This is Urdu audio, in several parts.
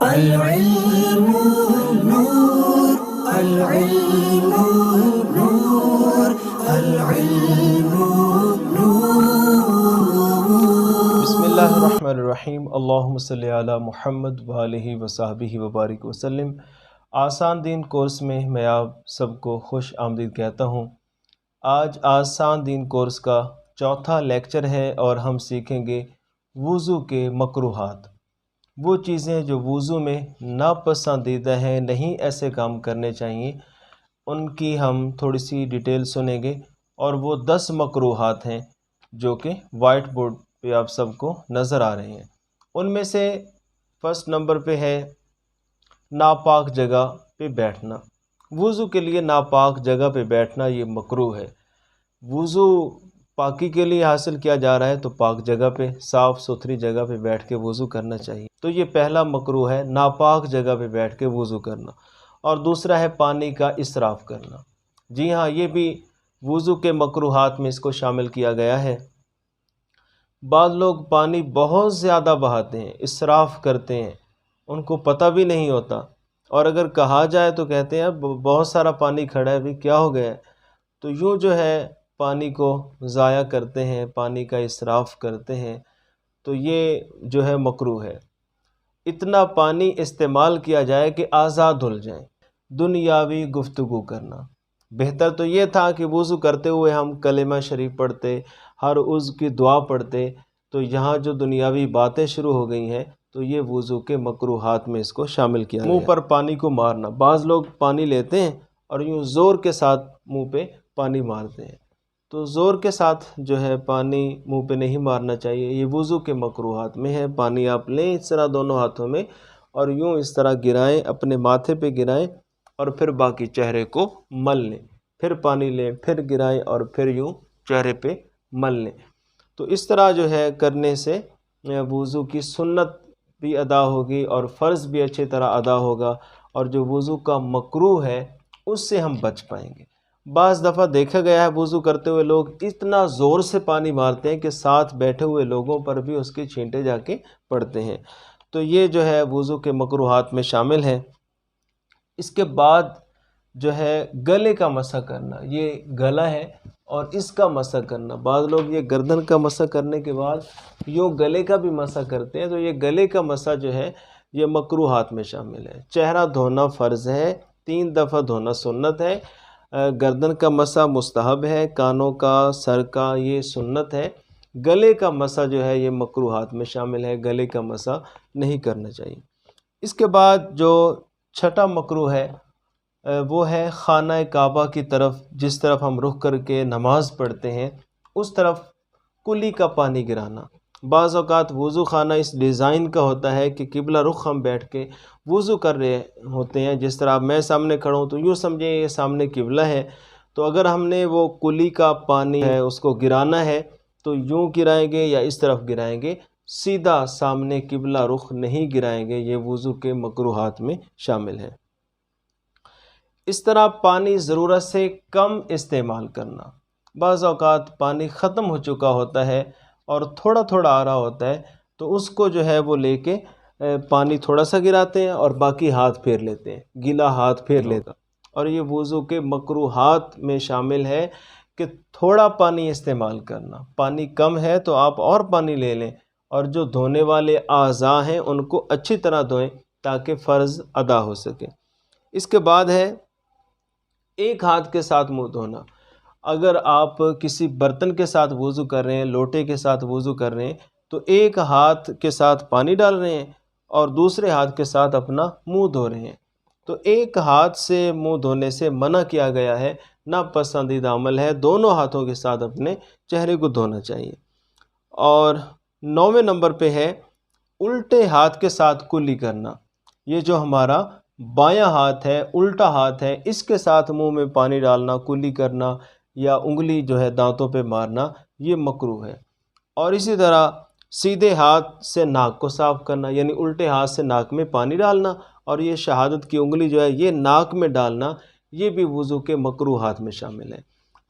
العلم نور، العلم نور، العلم نور۔ بسم اللہ الرحمن الرحیم، اللہم صلی علی محمد وآلہ وصحبہ وبارک وسلم۔ آسان دین کورس میں آپ سب کو خوش آمدید کہتا ہوں۔ آج آسان دین کورس کا چوتھا لیکچر ہے اور ہم سیکھیں گے وضو کے مکروہات، وہ چیزیں جو وضو میں ناپسندیدہ ہیں، نہیں ایسے کام کرنے چاہیے، ان کی ہم تھوڑی سی ڈیٹیل سنیں گے۔ اور وہ 10 مکروہات ہیں جو کہ وائٹ بورڈ پہ آپ سب کو نظر آ رہے ہیں۔ ان میں سے فرسٹ نمبر پہ ہے ناپاک جگہ پہ بیٹھنا۔ وضو کے لیے ناپاک جگہ پہ بیٹھنا یہ مکروہ ہے۔ وضو پاکی کے لیے حاصل کیا جا رہا ہے تو پاک جگہ پہ، صاف ستھری جگہ پہ بیٹھ کے وضو کرنا چاہیے۔ تو یہ پہلا مکروہ ہے، ناپاک جگہ پہ بیٹھ کے وضو کرنا۔ اور دوسرا ہے پانی کا اسراف کرنا۔ جی ہاں، یہ بھی وضو کے مکروہات میں اس کو شامل کیا گیا ہے۔ بعض لوگ پانی بہت زیادہ بہاتے ہیں، اسراف کرتے ہیں، ان کو پتہ بھی نہیں ہوتا، اور اگر کہا جائے تو کہتے ہیں بہت سارا پانی کھڑا ہے، ابھی کیا ہو گیا ہے؟ تو یوں جو ہے پانی کو ضائع کرتے ہیں، پانی کا اسراف کرتے ہیں، تو یہ جو ہے مکروہ ہے۔ اتنا پانی استعمال کیا جائے کہ اعضاء دھل جائیں۔ دنیاوی گفتگو کرنا، بہتر تو یہ تھا کہ وضو کرتے ہوئے ہم کلمہ شریف پڑھتے، ہر عضو کی دعا پڑھتے۔ تو یہاں جو دنیاوی باتیں شروع ہو گئی ہیں تو یہ وضو کے مکروہات میں اس کو شامل کیا گیا۔ منہ پر پانی کو مارنا، بعض لوگ پانی لیتے ہیں اور یوں زور کے ساتھ منہ پہ پانی مارتے ہیں، تو زور کے ساتھ جو ہے پانی منہ پہ نہیں مارنا چاہیے، یہ وضو کے مکروہات میں ہے۔ پانی آپ لیں اس طرح دونوں ہاتھوں میں اور یوں اس طرح گرائیں، اپنے ماتھے پہ گرائیں اور پھر باقی چہرے کو مل لیں، پھر پانی لیں، پھر گرائیں اور پھر یوں چہرے پہ مل لیں۔ تو اس طرح جو ہے کرنے سے وضو کی سنت بھی ادا ہوگی اور فرض بھی اچھی طرح ادا ہوگا، اور جو وضو کا مکروہ ہے اس سے ہم بچ پائیں گے۔ بعض دفعہ دیکھا گیا ہے وضو کرتے ہوئے لوگ اتنا زور سے پانی مارتے ہیں کہ ساتھ بیٹھے ہوئے لوگوں پر بھی اس کے چھینٹے جا کے پڑتے ہیں، تو یہ جو ہے وضو کے مکروہات میں شامل ہے۔ اس کے بعد جو ہے گلے کا مسح کرنا، یہ گلا ہے اور اس کا مسح کرنا، بعض لوگ یہ گردن کا مسح کرنے کے بعد یوں گلے کا بھی مسح کرتے ہیں، تو یہ گلے کا مسح جو ہے یہ مکروہات میں شامل ہے۔ چہرہ دھونا فرض ہے، 3 دفعہ دھونا سنت ہے، گردن کا مسح مستحب ہے، کانوں کا، سر کا یہ سنت ہے۔ گلے کا مسح جو ہے یہ مکروہات میں شامل ہے، گلے کا مسح نہیں کرنا چاہیے۔ اس کے بعد جو چھٹا مکروہ ہے وہ ہے خانہ کعبہ کی طرف، جس طرف ہم رخ کر کے نماز پڑھتے ہیں اس طرف کلی کا پانی گرانا۔ بعض اوقات وضو خانہ اس ڈیزائن کا ہوتا ہے کہ قبلہ رخ ہم بیٹھ کے وضو کر رہے ہوتے ہیں، جس طرح میں سامنے کھڑا ہوں تو یوں سمجھیں یہ سامنے قبلہ ہے، تو اگر ہم نے وہ کلی کا پانی ہے اس کو گرانا ہے تو یوں گرائیں گے یا اس طرف گرائیں گے، سیدھا سامنے قبلہ رخ نہیں گرائیں گے، یہ وضو کے مکروہات میں شامل ہے۔ اس طرح پانی ضرورت سے کم استعمال کرنا، بعض اوقات پانی ختم ہو چکا ہوتا ہے اور تھوڑا تھوڑا آ رہا ہوتا ہے، تو اس کو جو ہے وہ لے کے پانی تھوڑا سا گراتے ہیں اور باقی ہاتھ پھیر لیتے ہیں، گیلا ہاتھ پھیر لیتا، اور یہ وضو کے مکروہات میں شامل ہے کہ تھوڑا پانی استعمال کرنا۔ پانی کم ہے تو آپ اور پانی لے لیں، اور جو دھونے والے اعضاء ہیں ان کو اچھی طرح دھوئیں تاکہ فرض ادا ہو سکے۔ اس کے بعد ہے ایک ہاتھ کے ساتھ منہ دھونا۔ اگر آپ کسی برتن کے ساتھ وضو کر رہے ہیں، لوٹے کے ساتھ وضو کر رہے ہیں، تو ایک ہاتھ کے ساتھ پانی ڈال رہے ہیں اور دوسرے ہاتھ کے ساتھ اپنا منہ دھو رہے ہیں، تو ایک ہاتھ سے منہ دھونے سے منع کیا گیا ہے، ناپسندیدہ عمل ہے۔ دونوں ہاتھوں کے ساتھ اپنے چہرے کو دھونا چاہیے۔ اور 9ویں نمبر پہ ہے الٹے ہاتھ کے ساتھ کلی کرنا۔ یہ جو ہمارا بایاں ہاتھ ہے، الٹا ہاتھ ہے، اس کے ساتھ منہ میں پانی ڈالنا، کلی کرنا یا انگلی جو ہے دانتوں پہ مارنا، یہ مکروہ ہے۔ اور اسی طرح سیدھے ہاتھ سے ناک کو صاف کرنا، یعنی الٹے ہاتھ سے ناک میں پانی ڈالنا اور یہ شہادت کی انگلی جو ہے یہ ناک میں ڈالنا، یہ بھی وضو کے مکروہات میں شامل ہے۔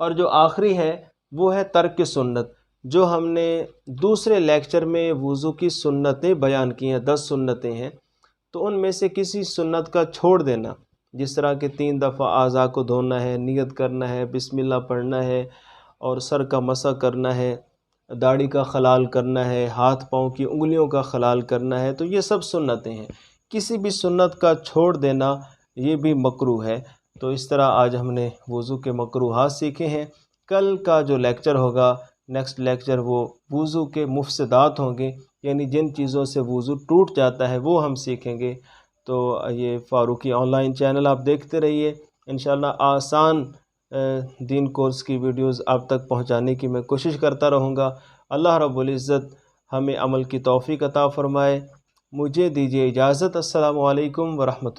اور جو آخری ہے وہ ہے ترک سنت، جو ہم نے دوسرے لیکچر میں وضو کی سنتیں بیان کی ہیں، 10 سنتیں ہیں، تو ان میں سے کسی سنت کا چھوڑ دینا، جس طرح کہ 3 دفعہ اعضاء کو دھونا ہے، نیت کرنا ہے، بسم اللہ پڑھنا ہے، اور سر کا مسح کرنا ہے، داڑھی کا خلال کرنا ہے، ہاتھ پاؤں کی انگلیوں کا خلال کرنا ہے، تو یہ سب سنتیں ہیں۔ کسی بھی سنت کا چھوڑ دینا یہ بھی مکروہ ہے۔ تو اس طرح آج ہم نے وضو کے مکروہات سیکھے ہیں۔ کل کا جو لیکچر ہوگا، نیکسٹ لیکچر، وہ وضو کے مفسدات ہوں گے، یعنی جن چیزوں سے وضو ٹوٹ جاتا ہے وہ ہم سیکھیں گے۔ تو یہ فاروقی آن لائن چینل آپ دیکھتے رہیے، انشاءاللہ آسان دین کورس کی ویڈیوز آپ تک پہنچانے کی میں کوشش کرتا رہوں گا۔ اللہ رب العزت ہمیں عمل کی توفیق عطا فرمائے۔ مجھے دیجیے اجازت۔ السلام علیکم ورحمۃ اللہ۔